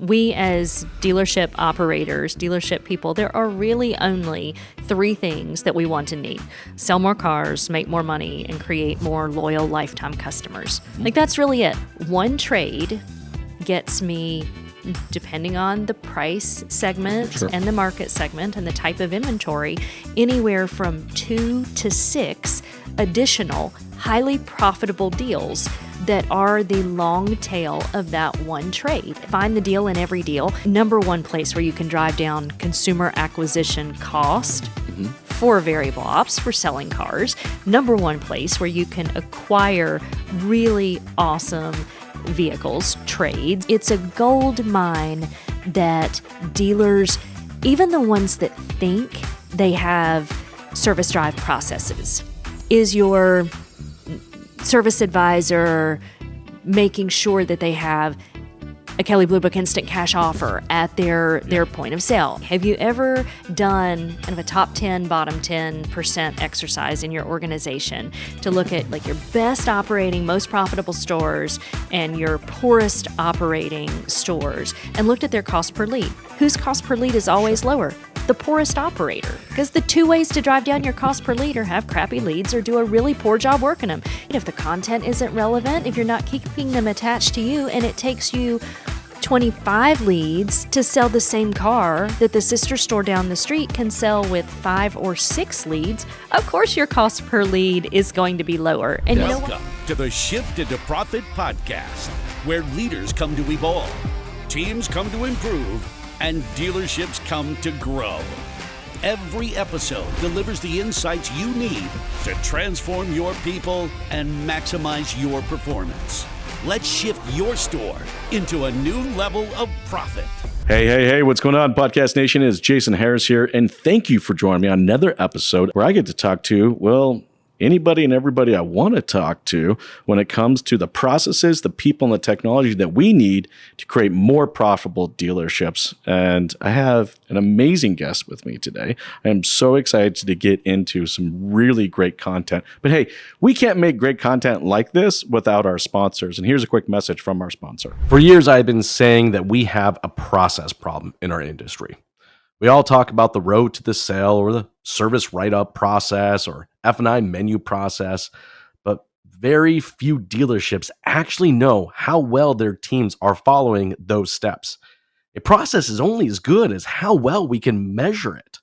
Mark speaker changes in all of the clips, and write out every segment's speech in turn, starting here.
Speaker 1: We as dealership operators, dealership people, there are really only 3 things that we want and need. Sell more cars, make more money, and create more loyal lifetime customers. Like, that's really it. One trade gets me, depending on the price segment and the market segment and the type of inventory, anywhere from 2 to 6 additional highly profitable deals that are the long tail of that one trade. Find the deal in every deal. Number one place where you can drive down consumer acquisition cost for variable ops, for selling cars. Number one place where you can acquire really awesome vehicles, trades. It's a gold mine that dealers, even the ones that think they have service drive processes, is your service advisor making sure that they have a Kelley Blue Book instant cash offer at their point of sale. Have you ever done kind of a top 10, bottom 10% exercise in your organization to look at like your best operating, most profitable stores and your poorest operating stores and looked at their cost per lead? Whose cost per lead is always lower? The poorest operator. Because the 2 ways to drive down your cost per lead are have crappy leads or do a really poor job working them. If the content isn't relevant, if you're not keeping them attached to you, and it takes you 25 leads to sell the same car that the sister store down the street can sell with 5 or 6 leads, of course your cost per lead is going to be lower. And you know what?
Speaker 2: Welcome to the Shift into Profit podcast, where leaders come to evolve, teams come to improve, and dealerships come to grow. Every episode delivers the insights you need to transform your people and maximize your performance. Let's shift your store into a new level of profit.
Speaker 3: Hey, what's going on, Podcast Nation? It's Jason Harris here, and thank you for joining me on another episode where I get to talk to, well, anybody and everybody I want to talk to when it comes to the processes, the people, and the technology that we need to create more profitable dealerships. And I have an amazing guest with me today. I am so excited to get into some really great content. But hey, we can't make great content like this without our sponsors. And here's a quick message from our sponsor.
Speaker 4: For years, I've been saying that we have a process problem in our industry. We all talk about the road to the sale or the service write-up process or F&I menu process, but very few dealerships actually know how well their teams are following those steps. A process is only as good as how well we can measure it.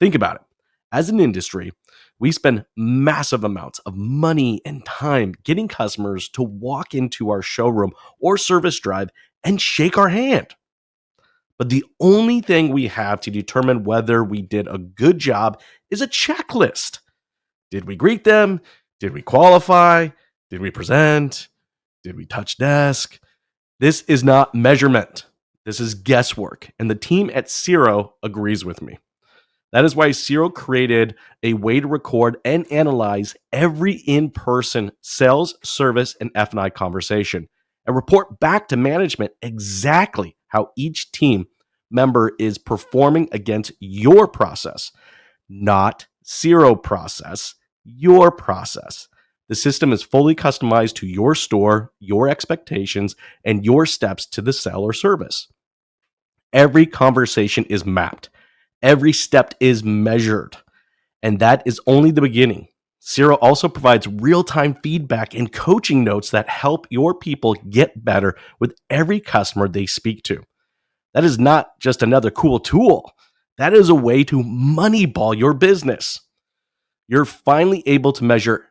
Speaker 4: Think about it. As an industry, we spend massive amounts of money and time getting customers to walk into our showroom or service drive and shake our hand. But the only thing we have to determine whether we did a good job is a checklist. Did we greet them? Did we qualify? Did we present? Did we touch desk? This is not measurement. This is guesswork. And the team at Xero agrees with me. That is why Xero created a way to record and analyze every in-person sales, service, and F&I conversation and report back to management exactly how each team member is performing against your process, not Xero process, your process. The system is fully customized to your store, your expectations, and your steps to the sale or service. Every conversation is mapped. Every step is measured. And that is only the beginning. Xero also provides real-time feedback and coaching notes that help your people get better with every customer they speak to. That is not just another cool tool. That is a way to moneyball your business. You're finally able to measure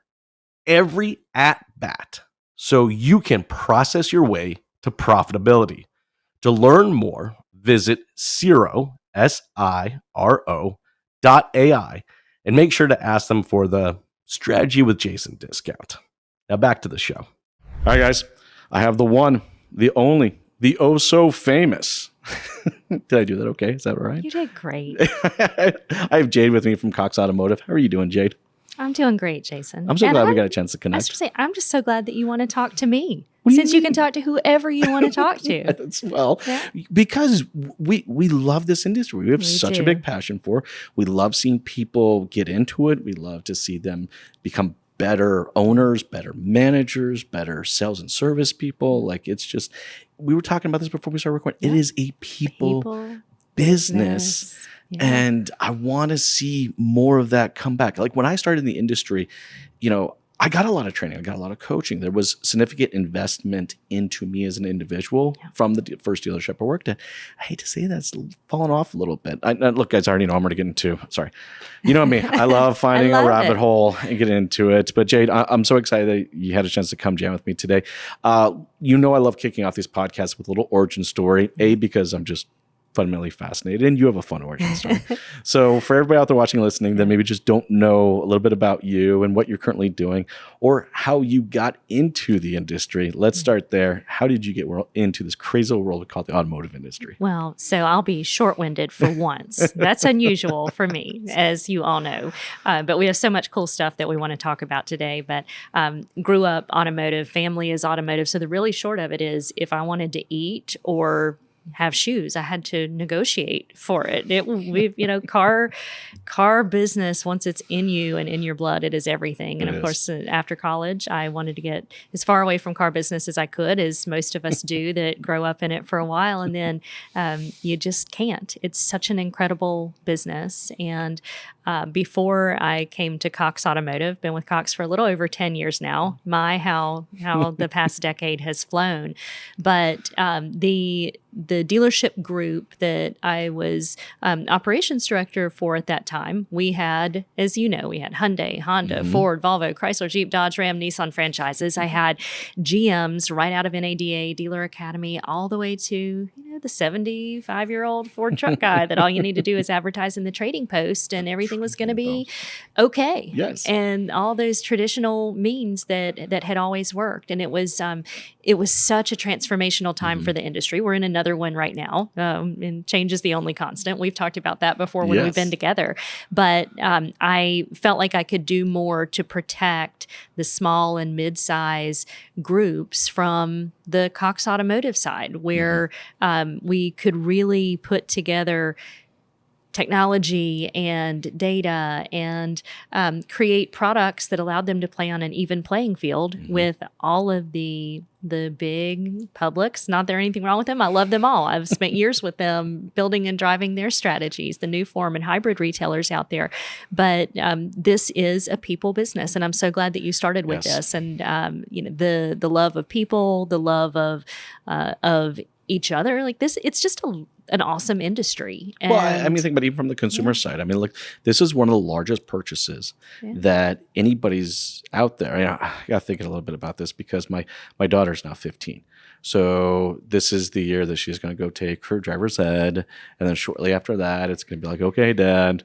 Speaker 4: every at-bat so you can process your way to profitability. To learn more, visit Xero, Xiro.ai, and make sure to ask them for the Strategy with Jason discount. Now back to the show.
Speaker 3: All right, guys, I have the one, the only, the oh so famous. Did I do that okay? Is that all right?
Speaker 1: You did great.
Speaker 3: I have Jade with me from Cox Automotive. How are you doing, Jade?
Speaker 1: I'm doing great, Jason.
Speaker 3: I'm so glad we got a chance to
Speaker 1: I
Speaker 3: connect.
Speaker 1: was say, I'm just so glad that you want to talk to me. Since you can talk to whoever you want to talk to.
Speaker 3: Because we love this industry. We have
Speaker 1: We
Speaker 3: such
Speaker 1: do.
Speaker 3: a big passion for it. We love seeing people get into it. We love to see them become better owners, better managers, better sales and service people. Like it's just, we were talking about this before we started recording. It is a people business.
Speaker 1: Yeah.
Speaker 3: And I want to see more of that come back. Like when I started in the industry, I got a lot of training. I got a lot of coaching. There was significant investment into me as an individual from the first dealership I worked at. I hate to say that's fallen off a little bit. Look, guys, I already know I'm going to get into, sorry. You know me. I love finding a rabbit hole and getting into it. But Jade, I'm so excited that you had a chance to come jam with me today. I love kicking off these podcasts with a little origin story. Because I'm just fundamentally fascinated, and you have a fun origin story. So for everybody out there watching and listening that maybe just don't know a little bit about you and what you're currently doing or how you got into the industry, let's start there. How did you get into this crazy little world we call the automotive industry?
Speaker 1: Well, so I'll be short-winded for once. That's unusual for me, as you all know. But we have so much cool stuff that we want to talk about today. But grew up automotive, family is automotive. So the really short of it is if I wanted to eat or have shoes, I had to negotiate for it. Car business, once it's in you and in your blood, it is everything. And of course, after college, I wanted to get as far away from car business as I could, as most of us do that grow up in it for a while. And then you just can't. It's such an incredible business. And before I came to Cox Automotive, been with Cox for a little over 10 years now. How the past decade has flown. But the dealership group that I was operations director for at that time, we had, as you know, we had Hyundai, Honda, Ford, Volvo, Chrysler, Jeep, Dodge, Ram, Nissan franchises. I had GMs right out of NADA, Dealer Academy, all the way to the 75-year-old Ford truck guy that all you need to do is advertise in the Trading Post and everything was going to be okay.
Speaker 3: Yes.
Speaker 1: And all those traditional means that had always worked. And it was such a transformational time for the industry. We're in another one right now, and change is the only constant. We've talked about that before when we've been together. But I felt like I could do more to protect the small and mid-size groups from the Cox Automotive side, where we could really put together technology and data and create products that allowed them to play on an even playing field with all of the big publics. Not that there's anything wrong with them. I love them all. I've spent years with them building and driving their strategies, the new form and hybrid retailers out there. But this is a people business. And I'm so glad that you started with this. And the love of people, the love of each other. Like this, it's just an awesome industry. And,
Speaker 3: well, I mean, think about even from the consumer side. I mean, look, this is one of the largest purchases that anybody's out there. I got thinking a little bit about this because my daughter's now 15. So this is the year that she's going to go take her driver's ed. And then shortly after that, it's going to be like, okay, Dad,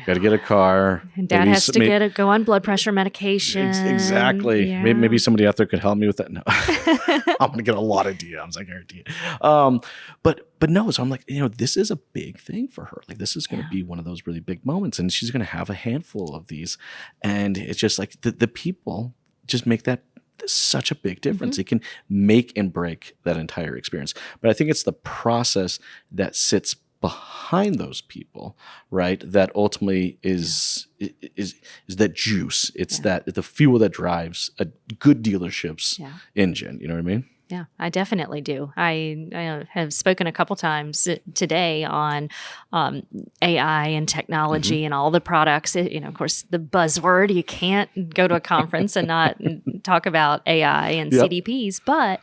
Speaker 3: got to get a car.
Speaker 1: And Dad has to go on blood pressure medication.
Speaker 3: Exactly.
Speaker 1: Yeah.
Speaker 3: Maybe somebody out there could help me with that. No, I'm going to get a lot of DMs, I guarantee it. But no, so I'm like, this is a big thing for her. Like this is going to be one of those really big moments, and she's going to have a handful of these. And it's just like the people just make that such a big difference. It can make and break that entire experience. But I think it's the process that sits behind those people, right? That ultimately is that juice. It's that the fuel that drives a good dealership's engine. You know what I mean?
Speaker 1: Yeah, I definitely do. I have spoken a couple times today on AI and technology and all the products. Of course, the buzzword, you can't go to a conference and not talk about AI and CDPs. But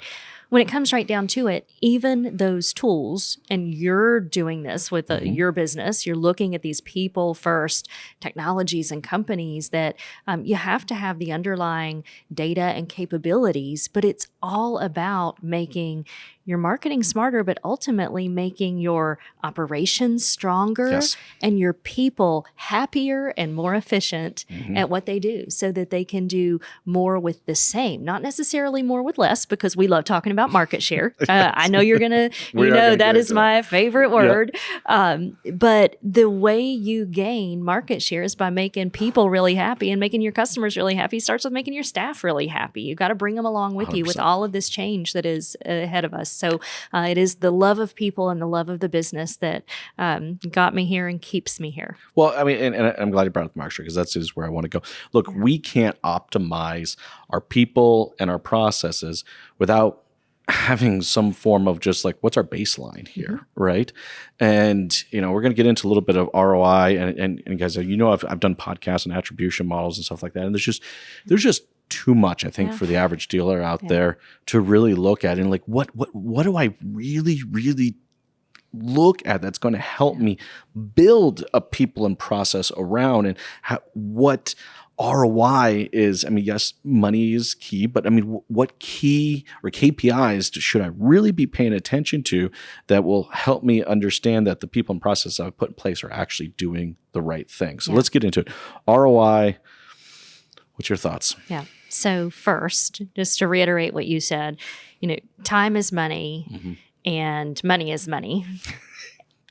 Speaker 1: when it comes right down to it, even those tools, and you're doing this with your business, you're looking at these people first technologies and companies that you have to have the underlying data and capabilities, but it's all about making your marketing smarter, but ultimately making your operations stronger and your people happier and more efficient at what they do so that they can do more with the same, not necessarily more with less, because we love talking about market share. I know you're going to, that is my favorite word. But the way you gain market share is by making people really happy, and making your customers really happy starts with making your staff really happy. You got to bring them along with 100%. You with all of this change that is ahead of us. So it is the love of people and the love of the business that got me here and keeps me here.
Speaker 3: Well, I mean, and I'm glad you brought up the market share because that's where I want to go. Look, we can't optimize our people and our processes without having some form of just like, what's our baseline here, right? And, we're going to get into a little bit of ROI and guys, I've done podcasts and attribution models and stuff like that. And there's just too much, I think, for the average dealer out there to really look at and like, what do I really, really look at that's going to help me build a people and process around, and what ROI is. I mean, yes, money is key, but I mean, what key or KPIs should I really be paying attention to that will help me understand that the people and processes I've put in place are actually doing the right thing? So let's get into it. ROI, what's your thoughts?
Speaker 1: Yeah. So first, just to reiterate what you said, time is money and money is money.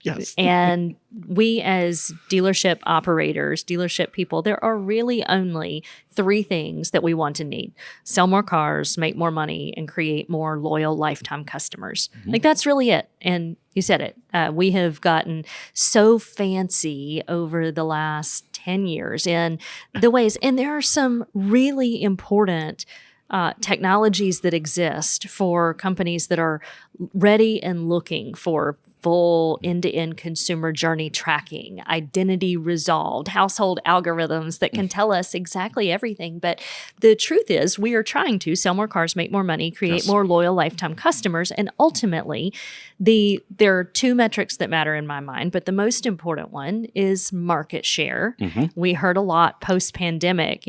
Speaker 3: Yes.
Speaker 1: And we as dealership operators, dealership people, there are really only three things that we want to need: sell more cars, make more money, and create more loyal lifetime customers. Like, that's really it. And you said it. We have gotten so fancy over the last 10 years in the ways, and there are some really important technologies that exist for companies that are ready and looking for full end-to-end consumer journey tracking, identity resolved, household algorithms that can tell us exactly everything. But the truth is, we are trying to sell more cars, make more money, create more loyal lifetime customers. And ultimately, there are two metrics that matter in my mind, but the most important one is market share. We heard a lot post-pandemic,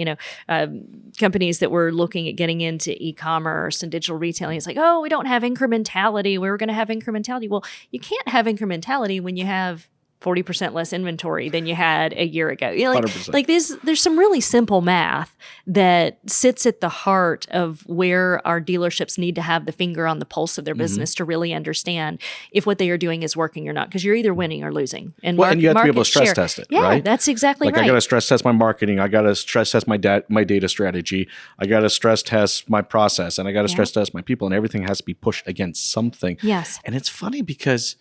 Speaker 1: companies that were looking at getting into e-commerce and digital retailing. It's like, oh, we don't have incrementality. We were going to have incrementality. Well, you can't have incrementality when you have 40% less inventory than you had a year ago. There's some really simple math that sits at the heart of where our dealerships need to have the finger on the pulse of their business to really understand if what they are doing is working or not. Because you're either winning or losing. And
Speaker 3: and you have to be able to stress test it, right?
Speaker 1: Yeah, that's exactly right.
Speaker 3: I got to stress test my marketing. I got to stress test my data strategy. I got to stress test my process, and I got to stress test my people, and everything has to be pushed against something.
Speaker 1: Yes.
Speaker 3: And it's funny because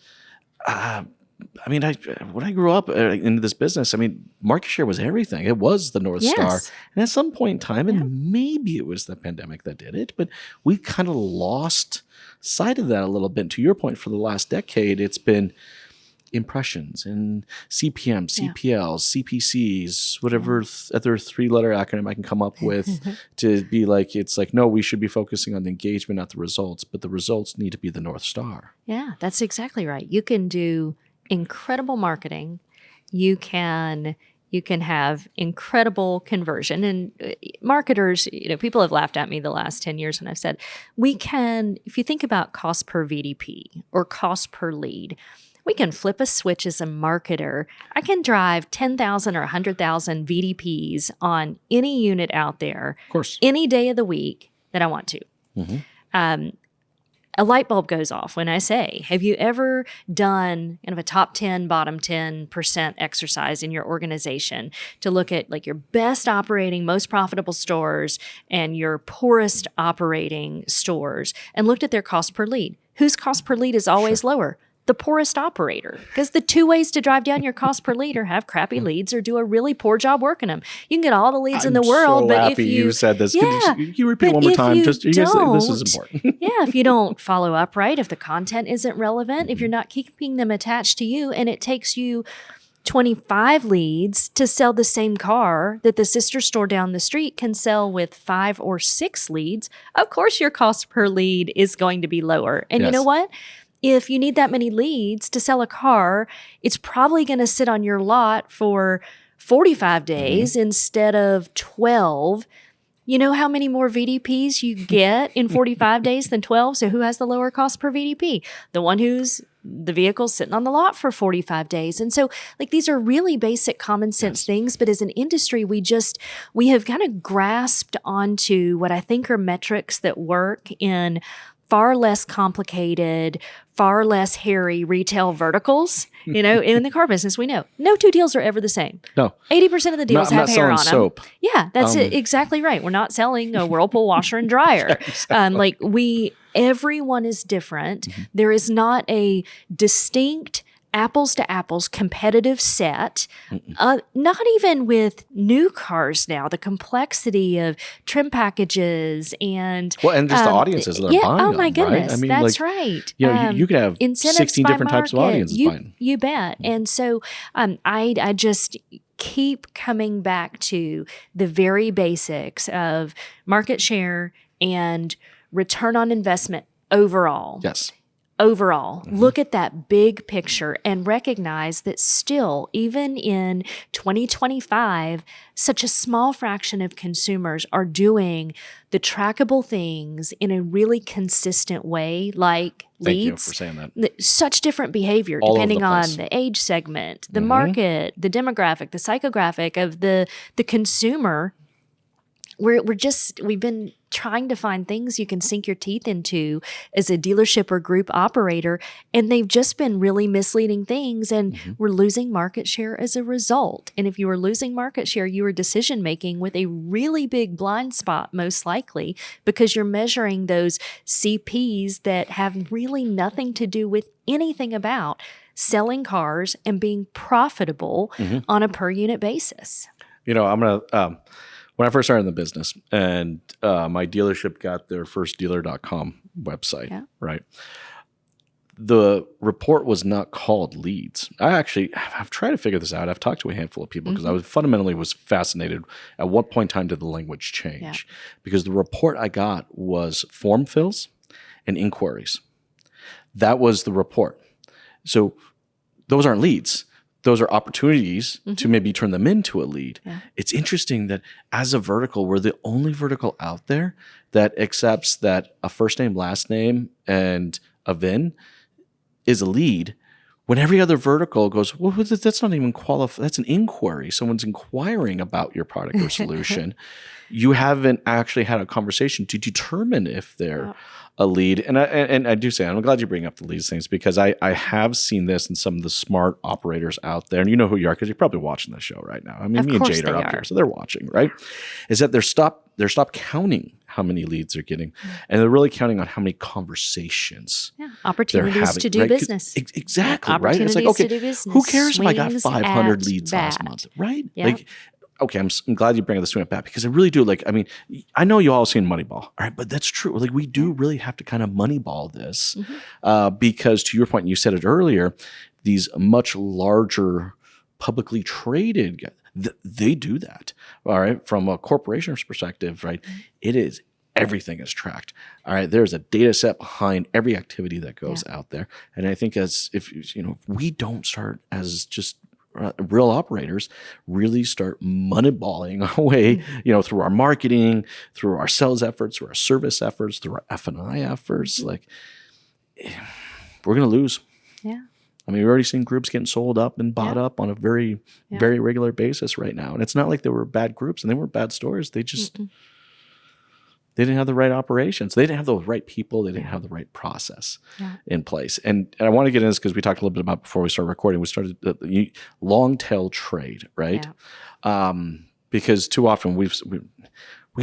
Speaker 3: when I grew up into this business, market share was everything. It was the North Star. And at some point in time, and maybe it was the pandemic that did it, but we kind of lost sight of that a little bit. And to your point, for the last decade, it's been impressions and CPM, CPLs, CPCs, whatever other three-letter acronym I can come up with to be like, it's like, no, we should be focusing on the engagement, not the results, but the results need to be the North Star.
Speaker 1: Yeah, that's exactly right. You can do incredible marketing. You can have incredible conversion. And marketers, people have laughed at me the last 10 years when I've said, if you think about cost per VDP or cost per lead, we can flip a switch as a marketer. I can drive 10,000 or 100,000 VDPs on any unit out there,
Speaker 3: of course,
Speaker 1: any day of the week that I want to. A light bulb goes off when I say, have you ever done kind of a top 10, bottom 10% exercise in your organization to look at like your best operating, most profitable stores and your poorest operating stores and looked at their cost per lead? Whose cost per lead is always lower? The poorest operator. Because the two ways to drive down your cost per lead are have crappy leads or do a really poor job working them. You can get all the leads in the world, but if you
Speaker 3: said this,
Speaker 1: yeah,
Speaker 3: can you repeat one more time? Just this is important.
Speaker 1: If you don't follow up right, if the content isn't relevant, if you're not keeping them attached to you, and it takes you 25 leads to sell the same car that the sister store down the street can sell with 5 or 6 leads, of course your cost per lead is going to be lower. And you know what? If you need that many leads to sell a car, it's probably going to sit on your lot for 45 days instead of 12. You know how many more VDPs you get in 45 days than 12? So who has the lower cost per VDP? The one who's the vehicle's sitting on the lot for 45 days. And so these are really basic common sense things. But as an industry, we have kind of grasped onto what I think are metrics that work in far less complicated, far less hairy retail verticals. In the car business, we know no two deals are ever the same.
Speaker 3: No.
Speaker 1: 80% of the deals have hair on them.
Speaker 3: Soap.
Speaker 1: Yeah, that's exactly right. We're not selling a Whirlpool washer and dryer. Everyone is different. There is not a distinct apples to apples competitive set, not even with new cars now, the complexity of trim packages and
Speaker 3: and just the audiences that are buying.
Speaker 1: Oh my goodness,
Speaker 3: right? I mean,
Speaker 1: that's
Speaker 3: like,
Speaker 1: right.
Speaker 3: You could have
Speaker 1: Incentives
Speaker 3: 16
Speaker 1: by
Speaker 3: different types of
Speaker 1: market.
Speaker 3: audiences buying.
Speaker 1: You bet. And so I just keep coming back to the very basics of market share and return on investment overall.
Speaker 3: Yes.
Speaker 1: Overall, look at that big picture and recognize that still, even in 2025, such a small fraction of consumers are doing the trackable things in a really consistent way, like
Speaker 3: Thank you
Speaker 1: leads.
Speaker 3: for saying that.
Speaker 1: Such different behavior
Speaker 3: All over
Speaker 1: depending
Speaker 3: the
Speaker 1: on
Speaker 3: place.
Speaker 1: the age segment, the market, the demographic, the psychographic of the consumer. We've been trying to find things you can sink your teeth into as a dealership or group operator, and they've just been really misleading things, and we're losing market share as a result. And if you are losing market share, you are decision making with a really big blind spot, most likely, because you're measuring those CPs that have really nothing to do with anything about selling cars and being profitable on a per unit basis.
Speaker 3: I'm going to, when I first started in the business and my dealership got their first dealer.com website, right? The report was not called leads. I've tried to figure this out. I've talked to a handful of people because I fundamentally was fascinated at what point in time did the language change? Because the report I got was form fills and inquiries. That was the report. So those aren't leads. Those are opportunities to maybe turn them into a lead. It's interesting that as a vertical, we're the only vertical out there that accepts that a first name, last name, and a VIN is a lead, when every other vertical goes, well, that's not even qualified. That's an inquiry. Someone's inquiring about your product or solution. You haven't actually had a conversation to determine if they're a lead. And I do say, I'm glad you bring up the leads things, because I have seen this in some of the smart operators out there. And you know who you are because you're probably watching the show right now. I mean, me and Jade are up here, so they're watching, right? Is that they're stopped counting how many leads they're getting, and they're really counting on how many conversations.
Speaker 1: Opportunities to do business.
Speaker 3: Exactly, right? It's like, okay, who cares if I got 500 leads last month, right? Like, okay, I'm glad you bring this swing back, because I really do. Like, I mean, I know you all seen Moneyball, all right, but that's true. Like, we do really have to kind of Moneyball this, because to your point, you said it earlier, these much larger publicly traded, they do that, all right, from a corporation's perspective, right? It is, everything is tracked, all right? There's a data set behind every activity that goes out there. And I think if we don't start as just real operators, really start moneyballing our way, through our marketing, through our sales efforts, through our service efforts, through our F&I efforts, like, we're going to lose.
Speaker 1: Yeah.
Speaker 3: I mean, we've already seen groups getting sold up and bought up on a very, very regular basis right now. And it's not like they were bad groups and they weren't bad stores. They just, they didn't have the right operations. They didn't have the right people. They didn't have the right process in place. And I want to get into this because we talked a little bit about before we started recording. We started the long tail trade, right? Yeah. Because too often we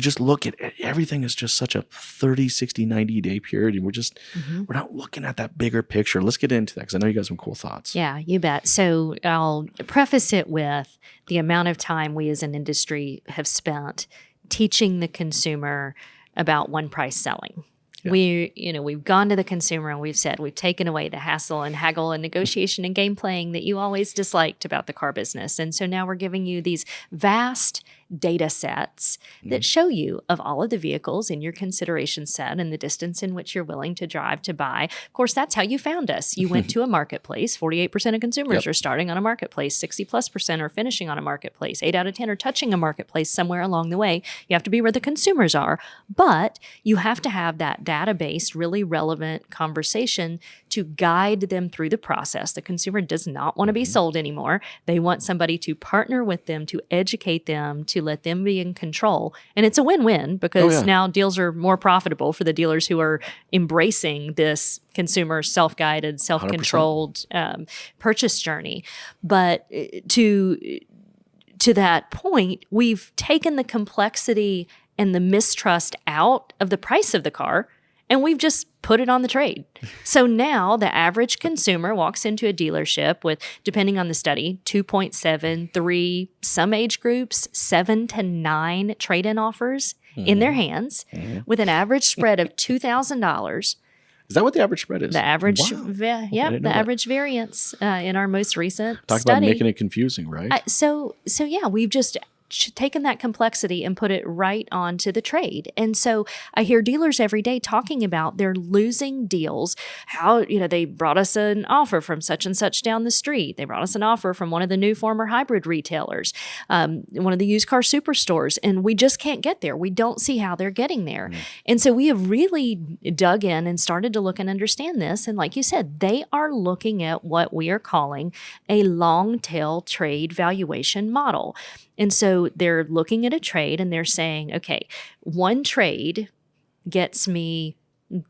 Speaker 3: just look at everything as just such a 30, 60, 90 day period. And we're not looking at that bigger picture. Let's get into that because I know you got some cool thoughts.
Speaker 1: Yeah, you bet. So I'll preface it with the amount of time we as an industry have spent teaching the consumer about one price selling. Yeah. We've gone to the consumer and we've said, we've taken away the hassle and haggle and negotiation and game playing that you always disliked about the car business. And so now we're giving you these vast data sets that show you of all of the vehicles in your consideration set and the distance in which you're willing to drive to buy. Of course, that's how you found us. You went to a marketplace. 48% of consumers are starting on a marketplace. 60+% are finishing on a marketplace. 8 out of 10 are touching a marketplace somewhere along the way. You have to be where the consumers are, but you have to have that database, really relevant conversation to guide them through the process. The consumer does not want to be sold anymore. They want somebody to partner with them, to educate them, to let them be in control. And it's a win-win because now deals are more profitable for the dealers who are embracing this consumer self-guided, self-controlled purchase journey. But to that point, we've taken the complexity and the mistrust out of the price of the car and we've just put it on the trade. So now the average consumer walks into a dealership with, depending on the study, 2.7, 3, some age groups, 7 to 9 trade-in offers in their hands with an average spread of $2,000.
Speaker 3: Is that what the average spread is?
Speaker 1: The average,
Speaker 3: Wow.
Speaker 1: the average variance in our most recent
Speaker 3: Talk
Speaker 1: study.
Speaker 3: about making it confusing, right?
Speaker 1: So yeah, we've just taken that complexity and put it right onto the trade. And so I hear dealers every day talking about they're losing deals. How, they brought us an offer from such and such down the street. They brought us an offer from one of the new former hybrid retailers, one of the used car superstores, and we just can't get there. We don't see how they're getting there. And so we have really dug in and started to look and understand this. And like you said, they are looking at what we are calling a long tail trade valuation model. And so they're looking at a trade and they're saying, okay, one trade gets me,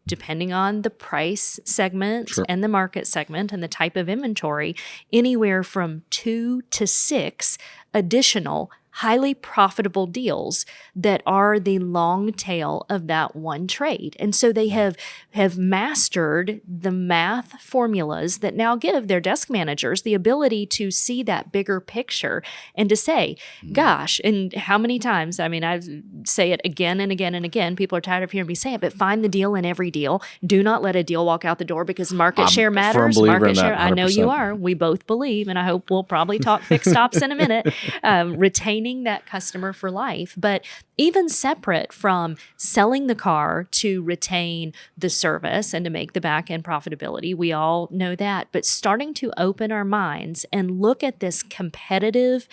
Speaker 1: depending on the price segment and the market segment and the type of inventory, anywhere from 2 to 6 additional highly profitable deals that are the long tail of that one trade. And so they have mastered the math formulas that now give their desk managers the ability to see that bigger picture and to say, gosh, and how many times, I say it again and again and again, people are tired of hearing me say it, but find the deal in every deal. Do not let a deal walk out the door because market share matters. Market share, I know you are. We both believe, and I hope we'll probably talk fixed ops in a minute, retaining that customer for life. But even separate from selling the car to retain the service and to make the back end profitability, we all know that, but starting to open our minds and look at this competitive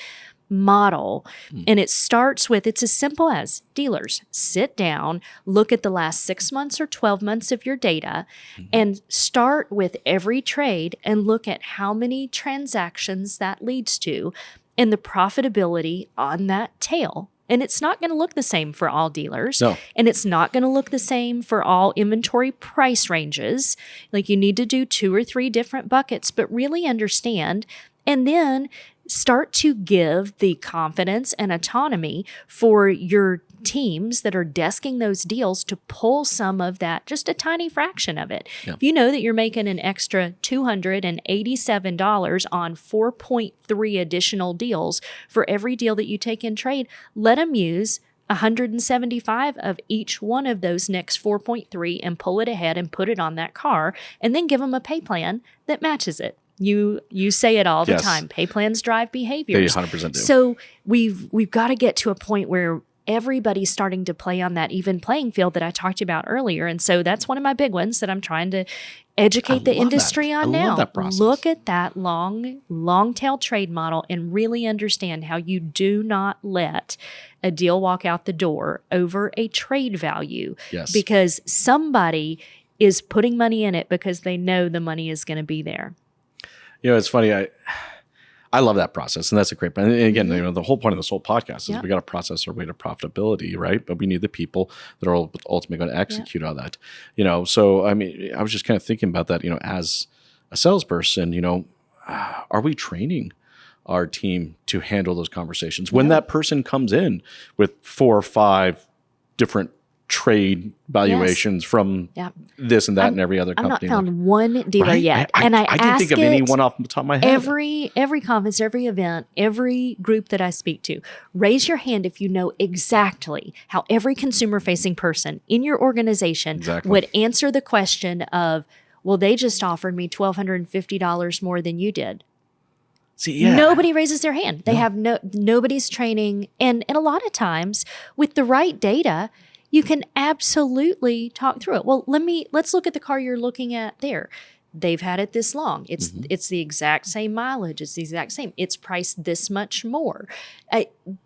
Speaker 1: model. And it starts with, it's as simple as dealers sit down, look at the last 6 months or 12 months of your data and start with every trade and look at how many transactions that leads to and the profitability on that tail. And it's not going to look the same for all dealers.
Speaker 3: No.
Speaker 1: And it's not going to look the same for all inventory price ranges. Like you need to do 2 or 3 different buckets, but really understand and then start to give the confidence and autonomy for your teams that are desking those deals to pull some of that, just a tiny fraction of it. If you know that you're making an extra $287 on 4.3 additional deals for every deal that you take in trade, let them use 175 of each one of those next 4.3 and pull it ahead and put it on that car, and then give them a pay plan that matches it. You say it all the time. Pay plans drive behaviors.
Speaker 3: They 100% do.
Speaker 1: So we've got to get to a point where everybody's starting to play on that even playing field that I talked about earlier. And so that's one of my big ones that I'm trying to educate the industry on now.
Speaker 3: Love that process.
Speaker 1: Look at that long tail trade model and really understand how you do not let a deal walk out the door over a trade value.
Speaker 3: Yes.
Speaker 1: Because somebody is putting money in it because they know the money is going to be there.
Speaker 3: It's funny. I love that process, and that's a great. And again, the whole point of this whole podcast is we got to process our way to profitability, right? But we need the people that are ultimately going to execute on that. So I was just kind of thinking about that. As a salesperson, are we training our team to handle those conversations when that person comes in with 4 or 5 different trade valuations from this and that and every other company?
Speaker 1: I've not found one dealer yet.
Speaker 3: I didn't think of anyone off the top of my head.
Speaker 1: Every conference, every event, every group that I speak to, raise your hand if you know exactly how every consumer-facing person in your organization would answer the question of, well, they just offered me $1,250 more than you did. Nobody raises their hand. They have nobody's training. And a lot of times with the right data, you can absolutely talk through it. Well, let's look at the car you're looking at there. They've had it this long. It's the exact same mileage. It's the exact same. It's priced this much more.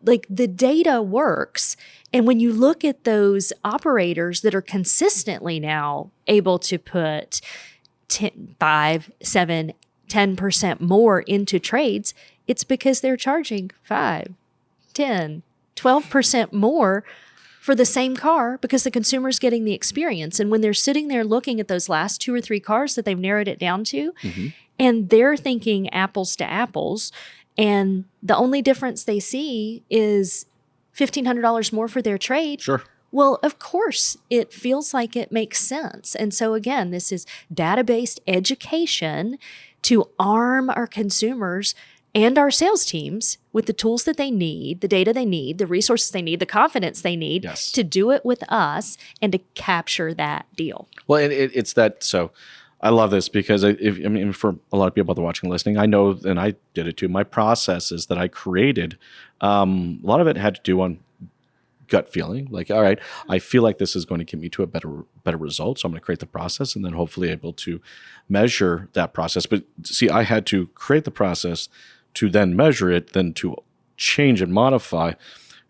Speaker 1: The data works. And when you look at those operators that are consistently now able to put 5, 7, 10% more into trades, it's because they're charging 5, 10, 12% more for the same car because the consumer's getting the experience. And when they're sitting there looking at those last 2 or 3 cars that they've narrowed it down to, and they're thinking apples to apples, and the only difference they see is $1,500 more for their trade.
Speaker 3: Sure.
Speaker 1: Well, of course, it feels like it makes sense. And so again, this is data-based education to arm our consumers and our sales teams with the tools that they need, the data they need, the resources they need, the confidence they need to do it with us and to capture that deal.
Speaker 3: Well, it's that. So I love this because for a lot of people that are watching and listening, I know, and I did it too, my processes that I created, a lot of it had to do on gut feeling, like, all right, I feel like this is going to get me to a better result. So I'm going to create the process and then hopefully able to measure that process. But see, I had to create the process to then measure it, then to change and modify.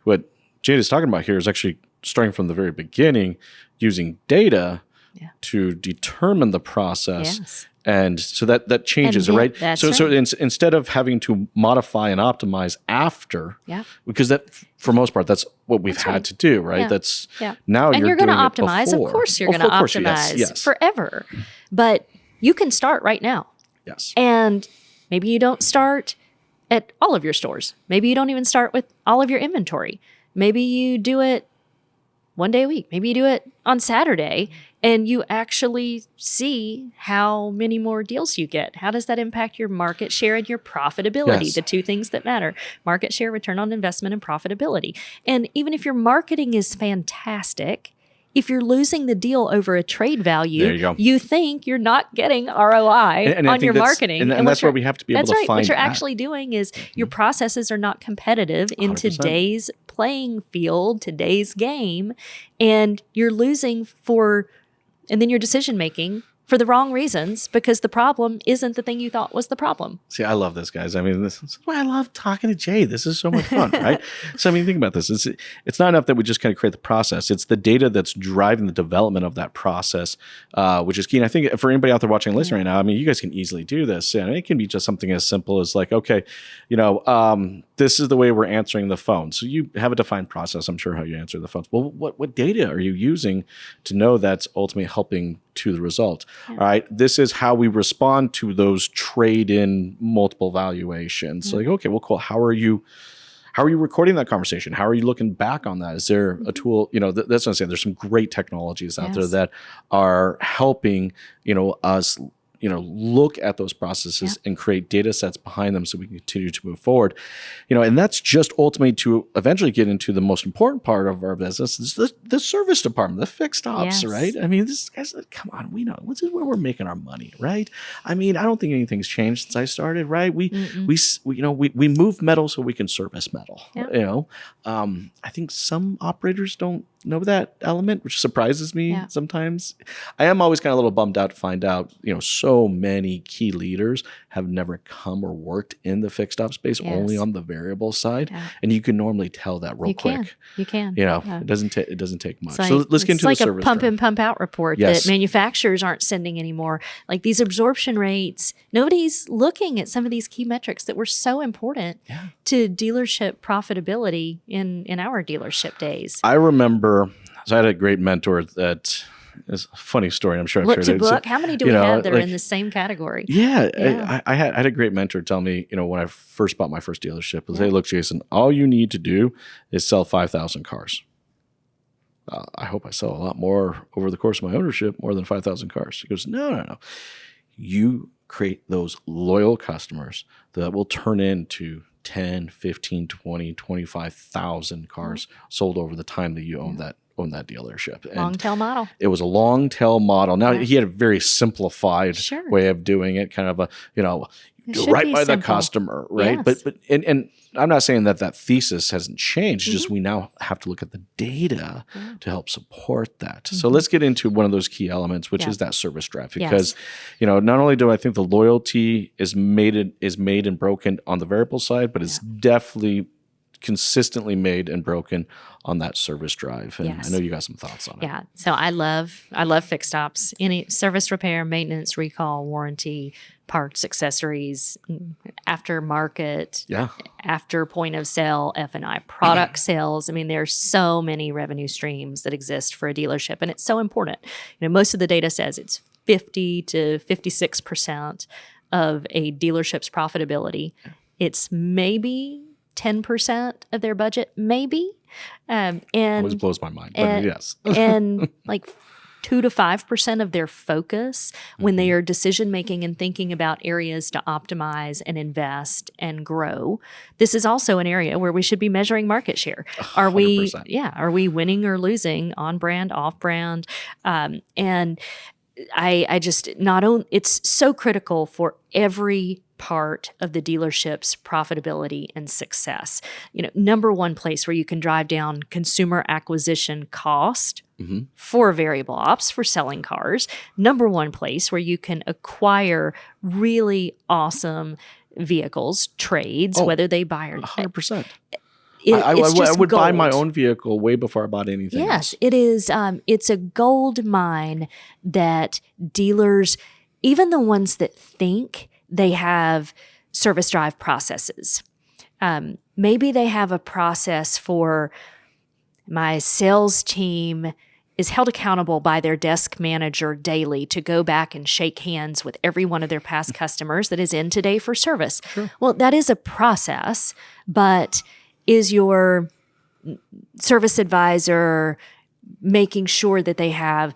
Speaker 3: What Jade is talking about here is actually starting from the very beginning, using data to determine the process.
Speaker 1: Yes.
Speaker 3: And so that changes, right? So instead of having to modify and optimize after, because that, for most part, that's what we've had to do, right? That's now
Speaker 1: and
Speaker 3: you're
Speaker 1: going to
Speaker 3: doing
Speaker 1: optimize.
Speaker 3: Of
Speaker 1: course, you're going to optimize forever, but you can start right now.
Speaker 3: Yes.
Speaker 1: And maybe you don't start at all of your stores. Maybe you don't even start with all of your inventory. Maybe you do it one day a week. Maybe you do it on Saturday and you actually see how many more deals you get. How does that impact your market share and your profitability? The two things that matter: market share, return on investment, and profitability. And even if your marketing is fantastic, if you're losing the deal over a trade value, you think you're not getting ROI on your marketing.
Speaker 3: And that's where we have to be able to find
Speaker 1: what you're actually doing is your processes are not competitive in 100%. Today's playing field, today's game, and you're losing and then your decision making for the wrong reasons because the problem isn't the thing you thought was the problem.
Speaker 3: See, I love this, guys. I mean, this is why I love talking to Jay. This is so much fun, right? So, I mean, think about this. It's not enough that we just kind of create the process. It's the data that's driving the development of that process, which is key. And I think for anybody out there watching and listening right now, I mean, you guys can easily do this. And it can be just something as simple as like, okay, this is the way we're answering the phone. So you have a defined process, I'm sure, how you answer the phones. Well, what data are you using to know that's ultimately helping to the result? All right, this is how we respond to those trade-in multiple valuations. So like, okay, well, cool. How are you recording that conversation? How are you looking back on that? Is there a tool? That's what I'm saying. There's some great technologies out there that are helping us look at those processes and create data sets behind them so we can continue to move forward. And that's just ultimately to eventually get into the most important part of our business, is the service department, the fixed ops, right? I mean, this guys, come on, we know this is where we're making our money, right? I mean, I don't think anything's changed since I started, right? We move metal so we can service metal. I think some operators don't know that element, which surprises me sometimes. I am always kind of a little bummed out to find out, so many key leaders have never come or worked in the fixed op space, only on the variable side. And you can normally tell that real quick. You can. It doesn't take much. So let's get into the service. It's like a
Speaker 1: pump in, pump out report that manufacturers aren't sending anymore. Like these absorption rates, nobody's looking at some of these key metrics that were so important to dealership profitability in our dealership days.
Speaker 3: I remember, I had a great mentor that is a funny story. I'm sure I've shared it.
Speaker 1: Book. How many do we have that are in the same category?
Speaker 3: I had a great mentor tell me, when I first bought my first dealership, was, hey, look, Jason, all you need to do is sell 5,000 cars. I hope I sell a lot more over the course of my ownership, more than 5,000 cars. He goes, no. You create those loyal customers that will turn into 10, 15, 20, 25,000 cars sold over the time that you own that dealership. And
Speaker 1: long tail model.
Speaker 3: It was a long tail model. Now he had a very simplified way of doing it, kind of a, do right by the customer, right? But and I'm not saying that thesis hasn't changed, just we now have to look at the data to help support that. So let's get into one of those key elements, which is that service drive, because not only do I think the loyalty is made and broken on the variable side, but it's definitely consistently made and broken on that service drive. And I know you got some thoughts on it.
Speaker 1: Yeah. So I love fixed ops. Any service, repair, maintenance, recall, warranty, parts, accessories, aftermarket, after point of sale, F&I, product sales. I mean, there's so many revenue streams that exist for a dealership, and it's so important. Most of the data says it's 50 to 56% of a dealership's profitability. It's maybe 10% of their budget, maybe. And
Speaker 3: Always blows my mind, but yes.
Speaker 1: and like 2 to 5% of their focus when they are decision making and thinking about areas to optimize and invest and grow. This is also an area where we should be measuring market share. Are
Speaker 3: 100%.
Speaker 1: are we winning or losing on brand, off brand? And I just it's so critical for every part of the dealership's profitability and success. Number one place where you can drive down consumer acquisition cost for variable ops, for selling cars. Number one place where you can acquire really awesome vehicles, trades, whether they buy or
Speaker 3: 100%.
Speaker 1: I
Speaker 3: would buy my own vehicle way before I bought anything else.
Speaker 1: Yes, it is. It's a gold mine that dealers, even the ones that think they have service drive processes, maybe they have a process for my sales team is held accountable by their desk manager daily to go back and shake hands with every one of their past customers that is in today for service. Sure. Well, that is a process, but is your service advisor making sure that they have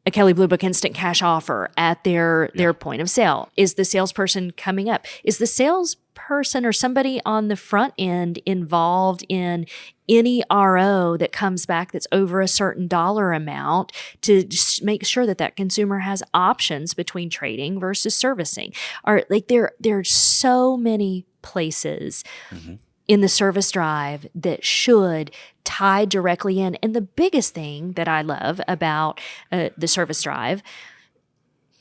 Speaker 1: a Kelley Blue Book instant cash offer at their point of sale? Is the salesperson coming up? Is the salesperson or somebody on the front end involved in any RO that comes back that's over a certain dollar amount to just make sure that that consumer has options between trading versus servicing? Or like there are so many places in the service drive that should tie directly in. And the biggest thing that I love about the service drive,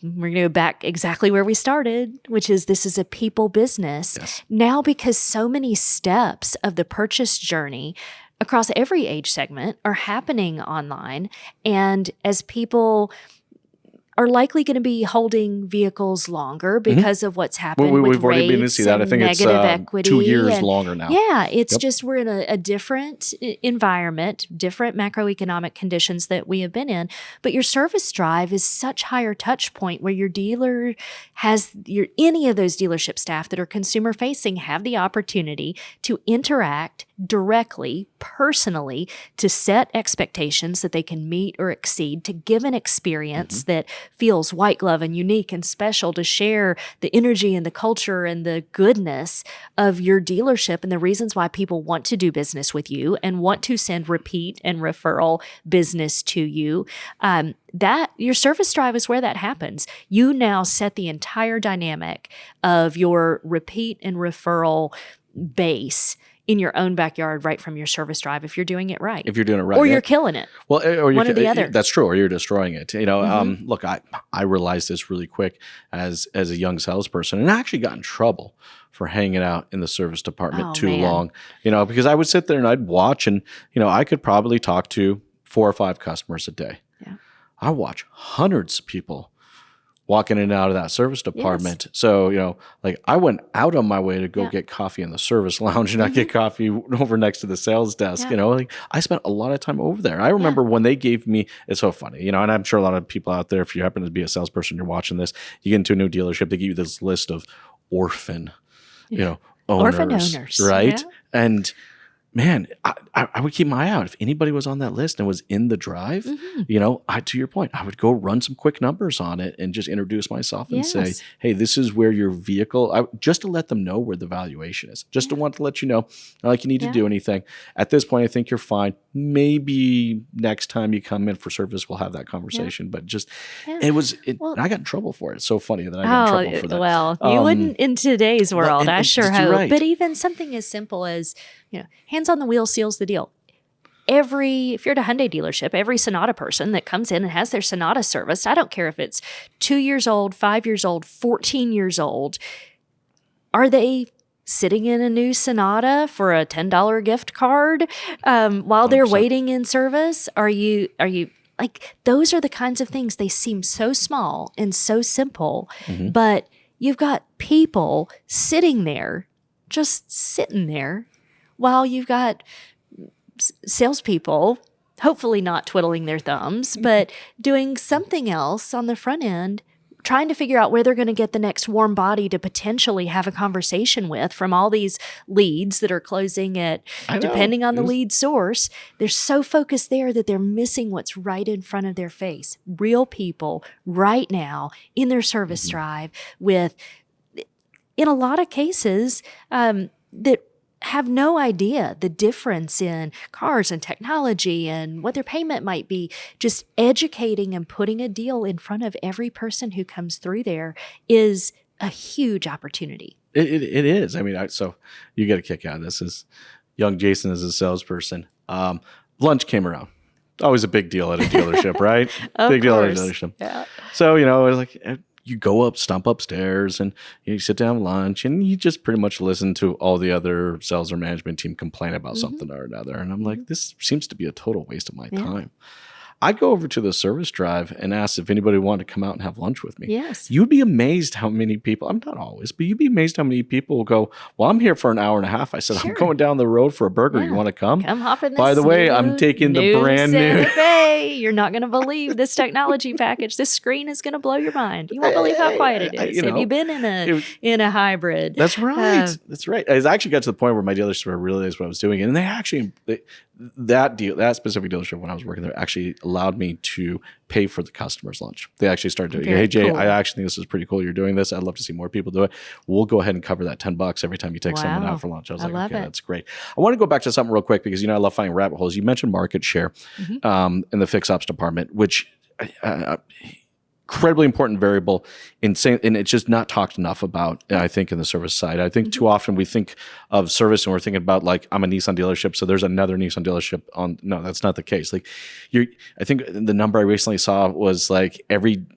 Speaker 1: we're going to go back exactly where we started, which is this is a people business.
Speaker 3: Yes.
Speaker 1: Now, because so many steps of the purchase journey across every age segment are happening online, and as people are likely going to be holding vehicles longer because of what's happened with
Speaker 3: we've already been to
Speaker 1: rates
Speaker 3: see that. I think it's
Speaker 1: negative equity.
Speaker 3: 2 years longer now.
Speaker 1: Yeah, it's just we're in a different environment, different macroeconomic conditions that we have been in. But your service drive is such higher touch point where your dealer has any of those dealership staff that are consumer facing have the opportunity to interact directly, personally, to set expectations that they can meet or exceed, to give an experience that feels white glove and unique and special, to share the energy and the culture and the goodness of your dealership and the reasons why people want to do business with you and want to send repeat and referral business to you. That your service drive is where that happens. You now set the entire dynamic of your repeat and referral base in your own backyard right from your service drive if you're doing it right.
Speaker 3: If you're doing it right.
Speaker 1: Or you're killing it.
Speaker 3: Well, or
Speaker 1: one or the other.
Speaker 3: That's true. Or you're destroying it. Look, I realized this really quick as a young salesperson, and I actually got in trouble for hanging out in the service department too long, because I would sit there and I'd watch and, I could probably talk to 4 or 5 customers a day.
Speaker 1: Yeah.
Speaker 3: I watch hundreds of people walking in and out of that service department. Yes. So, I went out on my way to go get coffee in the service lounge and not get coffee over next to the sales desk. Yeah. I spent a lot of time over there. I remember when they gave me, it's so funny, and I'm sure a lot of people out there, if you happen to be a salesperson, you're watching this, you get into a new dealership, they give you this list of orphan, owners.
Speaker 1: Orphan owners.
Speaker 3: Right?
Speaker 1: Yeah.
Speaker 3: And man, I would keep my eye out. If anybody was on that list and was in the drive, to your point, I would go run some quick numbers on it and just introduce myself and say, hey, this is where your vehicle, just to let them know where the valuation is, just to want to let you know, not like you need to do anything. At this point, I think you're fine. Maybe next time you come in for service, we'll have that conversation. But just, I got in trouble for it. It's so funny that I got in trouble for that.
Speaker 1: Well, you wouldn't in today's world, I sure hope.
Speaker 3: Right.
Speaker 1: But even something as simple as, hands on the wheel seals the deal. If you're at a Hyundai dealership, every Sonata person that comes in and has their Sonata serviced, I don't care if it's 2 years old, 5 years old, 14 years old, are they sitting in a new Sonata for a $10 gift card while they're waiting in service? Are you like, those are the kinds of things, they seem so small and so simple, but you've got people sitting there, just sitting there, while you've got salespeople, hopefully not twiddling their thumbs, but doing something else on the front end, trying to figure out where they're going to get the next warm body to potentially have a conversation with from all these leads that are closing at, depending on the lead source. They're so focused there that they're missing what's right in front of their face. Real people right now in their service drive with, in a lot of cases, that have no idea the difference in cars and technology and what their payment might be. Just educating and putting a deal in front of every person who comes through there is a huge opportunity.
Speaker 3: It is. I mean, so you get a kick out of this as young Jason as a salesperson. Lunch came around. Always a big deal at a dealership, right? Big deal at a dealership. Yeah. So, it was like, you go stomp upstairs and you sit down at lunch and you just pretty much listen to all the other sales or management team complain about something or another. And I'm like, this seems to be a total waste of my time. I'd go over to the service drive and ask if anybody wanted to come out and have lunch with me.
Speaker 1: Yes.
Speaker 3: You'd be amazed how many people, I'm not always, but you'd be amazed how many people will go, well, I'm here for an hour and a half. I said, I'm going down the road for a burger. You want to come?
Speaker 1: Come hop in this.
Speaker 3: By the way, I'm taking the brand new.
Speaker 1: You're not going to believe this technology package. This screen is going to blow your mind. You won't believe how quiet it is. Have you been in a hybrid?
Speaker 3: That's right. That's right. I actually got to the point where my dealership realized what I was doing. And that specific dealership when I was working there actually allowed me to pay for the customer's lunch. They actually started doing, hey Jay, I actually think this is pretty cool. You're doing this. I'd love to see more people do it. We'll go ahead and cover that $10 every time you take someone out for lunch. I was like, okay, that's great. I want to go back to something real quick because I love finding rabbit holes. You mentioned market share in the fixed ops department, which incredibly important variable and it's just not talked enough about, I think, in the service side. I think too often we think of service and we're thinking about like, I'm a Nissan dealership, so there's another Nissan dealership on. No, that's not the case. Like I think the number I recently saw was like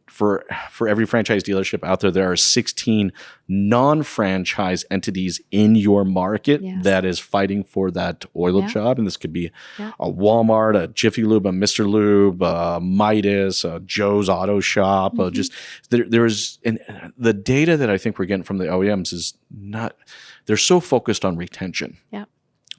Speaker 3: for every franchise dealership out there are 16 non-franchise entities in your market that is fighting for that oil job. And this could be a Walmart, a Jiffy Lube, a Mr. Lube, a Midas, a Joe's Auto Shop. Just there's and the data that I think we're getting from the OEMs is not. They're so focused on retention. Yeah.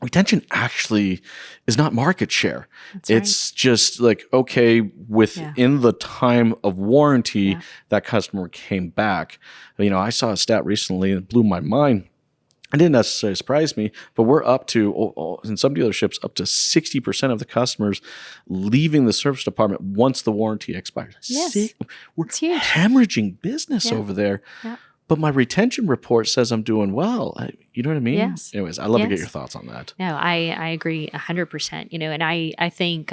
Speaker 3: Retention actually is not market share. It's just like, okay, within the time of warranty, that customer came back. I saw a stat recently and it blew my mind. It didn't necessarily surprise me, but we're up to, in some dealerships, up to 60% of the customers leaving the service department once the warranty expires.
Speaker 1: Yes.
Speaker 3: We're hemorrhaging business over there. Yeah. But my retention report says I'm doing well. You know what I mean?
Speaker 1: Yes.
Speaker 3: Anyways, I'd love to get your thoughts on that.
Speaker 1: No, I agree 100%. And I think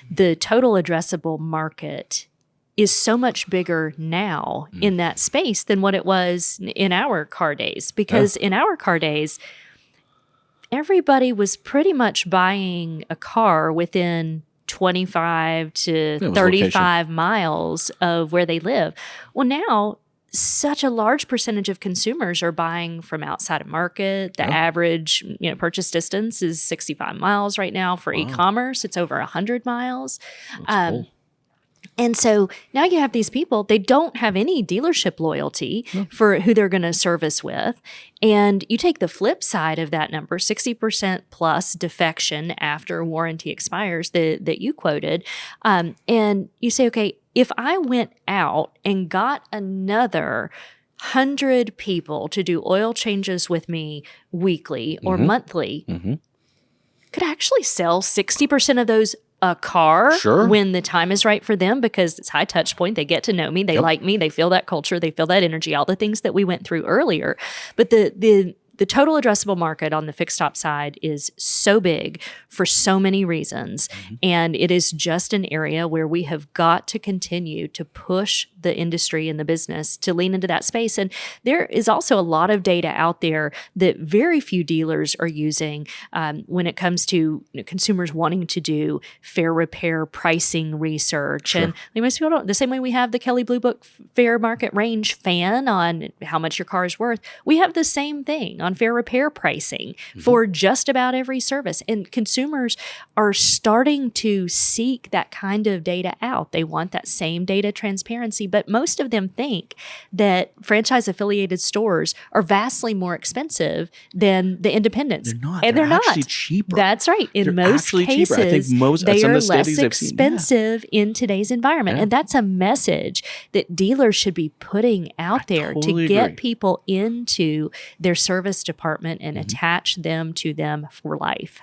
Speaker 1: the total addressable market is so much bigger now in that space than what it was in our car days. Because in our car days, everybody was pretty much buying a car within 25 to 35 miles of where they live. Well, now such a large percentage of consumers are buying from outside of market. The average purchase distance is 65 miles right now. For e-commerce, it's over 100 miles. That's cool. And so now you have these people, they don't have any dealership loyalty for who they're going to service with. And you take the flip side of that number, 60% plus defection after warranty expires that you quoted. And you say, okay, if I went out and got another 100 people to do oil changes with me weekly or monthly, could I actually sell 60% of those a car when the time is right for them because it's high touch point. They get to know me. They like me. They feel that culture. They feel that energy, all the things that we went through earlier. But the total addressable market on the fixed op side is so big for so many reasons. And it is just an area where we have got to continue to push the industry and the business to lean into that space. And there is also a lot of data out there that very few dealers are using when it comes to consumers wanting to do fair repair pricing research. And most people don't, the same way we have the Kelley Blue Book fair market range fan on how much your car is worth, we have the same thing on fair repair pricing for just about every service. And consumers are starting to seek that kind of data out. They want that same data transparency, but most of them think that franchise affiliated stores are vastly more expensive than the independents.
Speaker 3: They're not.
Speaker 1: And
Speaker 3: They're
Speaker 1: they're
Speaker 3: actually
Speaker 1: not.
Speaker 3: cheaper.
Speaker 1: That's right. In
Speaker 3: They're
Speaker 1: most
Speaker 3: actually
Speaker 1: cases,
Speaker 3: cheaper. I think most
Speaker 1: they
Speaker 3: some
Speaker 1: are
Speaker 3: of the
Speaker 1: less
Speaker 3: studies I've seen, yeah.
Speaker 1: expensive in today's environment.
Speaker 3: Yeah.
Speaker 1: And that's a message that dealers should be putting out there
Speaker 3: totally
Speaker 1: to get
Speaker 3: agree.
Speaker 1: people into their service department and attach them to them for life.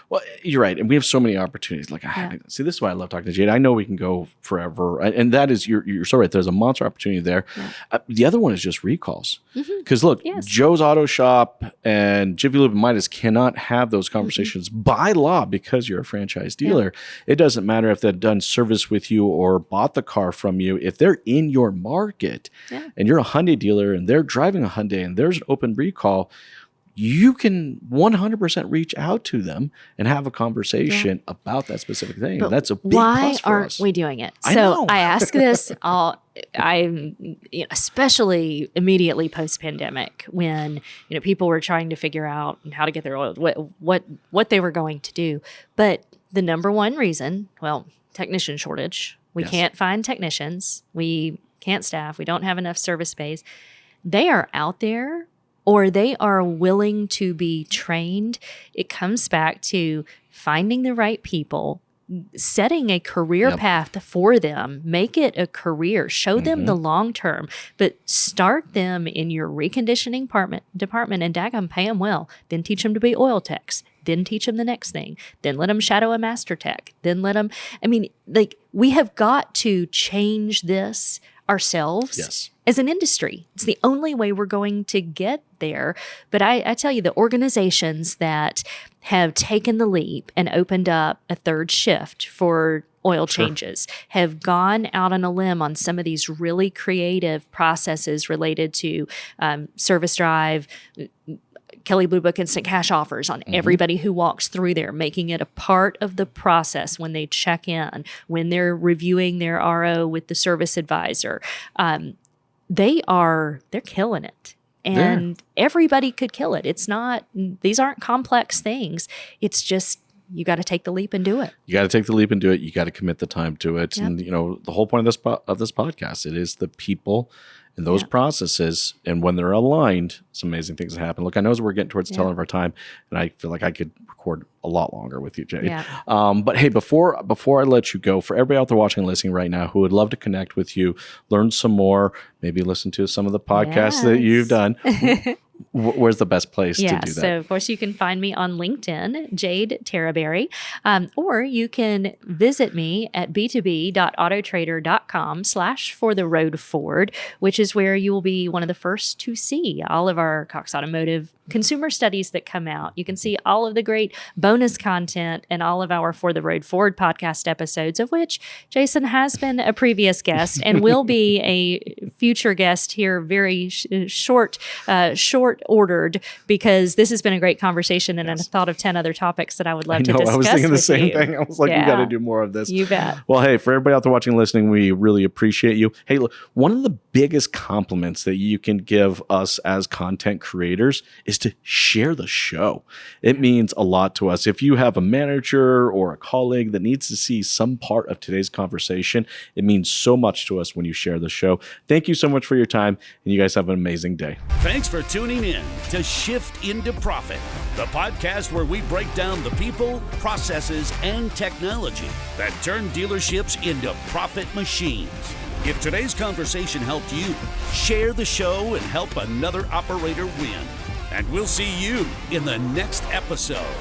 Speaker 3: Well, you're right. And we have so many opportunities. Like, see, this is why I love talking to Jade. I know we can go forever. And that is, you're so right. There's a monster opportunity there. Yeah. The other one is just recalls. Because look, Joe's Auto Shop and Jiffy Lube and Midas cannot have those conversations by law because you're a franchise dealer. It doesn't matter if they've done service with you or bought the car from you. If they're in your market and you're a Hyundai dealer and they're driving a Hyundai and there's an open recall, you can 100% reach out to them and have a conversation about that specific thing.
Speaker 1: But
Speaker 3: and that's a big
Speaker 1: why
Speaker 3: plus for
Speaker 1: aren't
Speaker 3: us.
Speaker 1: we doing it?
Speaker 3: I
Speaker 1: So
Speaker 3: know.
Speaker 1: I ask this especially immediately post-pandemic when people were trying to figure out how to get their oil, what they were going to do. But the number one reason, technician shortage. We can't find technicians. We can't staff. We don't have enough service space. They are out there, or they are willing to be trained. It comes back to finding the right people, setting a career path for them, make it a career, show them the long term, but start them in your reconditioning department and daggum, pay them well. Then teach them to be oil techs. Then teach them the next thing. Then let them shadow a master tech. Then let them, we have got to change this ourselves as an industry. It's the only way we're going to get there. But I tell you, the organizations that have taken the leap and opened up a third shift for oil changes have gone out on a limb on some of these really creative processes related to service drive, Kelley Blue Book instant cash offers on everybody who walks through there, making it a part of the process when they check in, when they're reviewing their RO with the service advisor. They're killing it. And everybody could kill it. These aren't complex things. It's just, you got to take the leap and do it.
Speaker 3: You got to take the leap and do it. You got to commit the time to it. And, the whole point of this podcast, it is the people and those processes. And when they're aligned, some amazing things happen. Look, I know as we're getting towards the tail end of our time, and I feel like I could record a lot longer with you, Jade.
Speaker 1: Yeah.
Speaker 3: But hey, before I let you go, for everybody out there watching and listening right now who would love to connect with you, learn some more, maybe listen to some of the podcasts that you've done, where's the best place to do that?
Speaker 1: So of course you can find me on LinkedIn, Jade Terreberry, or you can visit me at b2b.autotrader.com/fortheroadforward, which is where you will be one of the first to see all of our Cox Automotive consumer studies that come out. You can see all of the great bonus content and all of our For the Road Forward podcast episodes, of which Jason has been a previous guest and will be a future guest here very short ordered, because this has been a great conversation and I thought of 10 other topics that I would love to discuss.
Speaker 3: I was thinking the
Speaker 1: with
Speaker 3: same
Speaker 1: you.
Speaker 3: thing. I was like, you got to do more of this.
Speaker 1: You bet.
Speaker 3: Well, hey, for everybody out there watching and listening, we really appreciate you. Hey, look, one of the biggest compliments that you can give us as content creators is to share the show. It means a lot to us. If you have a manager or a colleague that needs to see some part of today's conversation, it means so much to us when you share the show. Thank you so much for your time, and you guys have an amazing day.
Speaker 2: Thanks for tuning in to Shift into Profit, the podcast where we break down the people, processes, and technology that turn dealerships into profit machines. If today's conversation helped you, share the show and help another operator win. And we'll see you in the next episode.